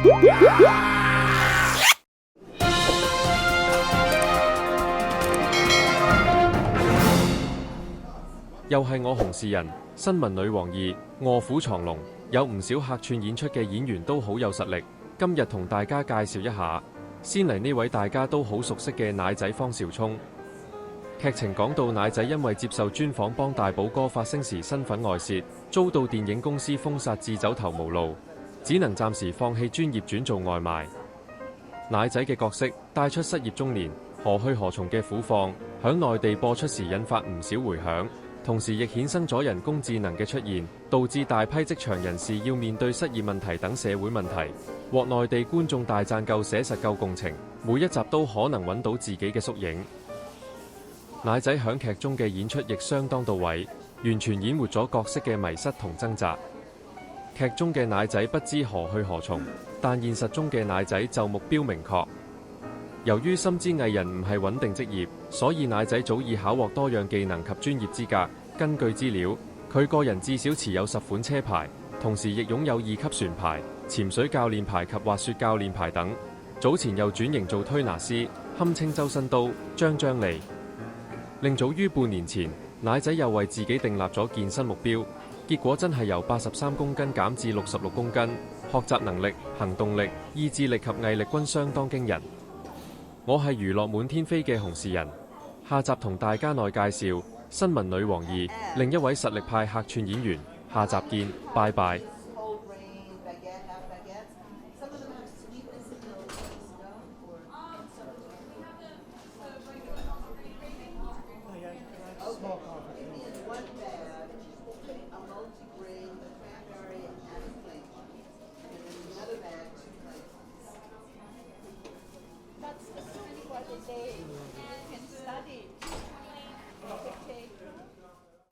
又係我紅事人，新聞女王2，臥虎藏龍，有唔少客串演出嘅演員都好有實力。今日同大家介紹一下，先嚟呢位大家都好熟悉嘅奶仔方紹聰。劇情講到奶仔因為接受專訪幫大寶哥發聲時身份外泄，遭到電影公司封殺至走投無路，只能暫時放棄專業轉做外賣。奶仔嘅角色帶出失業中年何去何從嘅苦況，響內地播出時引發唔少迴響。同時亦衍生咗人工智能嘅出現，導致大批職場人士要面對失業問題等社會問題，獲內地觀眾大讚夠寫實夠共情，每一集都可能揾到自己嘅縮影。奶仔響劇中嘅演出亦相當到位，完全演活咗角色嘅迷失同掙扎。劇中嘅奶仔不知何去何從，但現實中嘅奶仔就目標明確。由於深知藝人唔係穩定職業，所以奶仔早已考獲多樣技能及專業資格。根據資料，佢個人至少持有10款車牌，同時亦擁有2級船牌、潛水教練牌及滑雪教練牌等。早前又轉型做推拿師，堪稱周身刀、張利。另早於半年前，奶仔又為自己訂立咗健身目標，結果真係由83公斤減至66公斤，學習能力、行動力、意志力及毅力均相當驚人。我係娛樂滿天飛嘅紅事人，下集同大家內介紹新聞女王2，另一位實力派客串演員。下集見，拜拜。That's what they can study.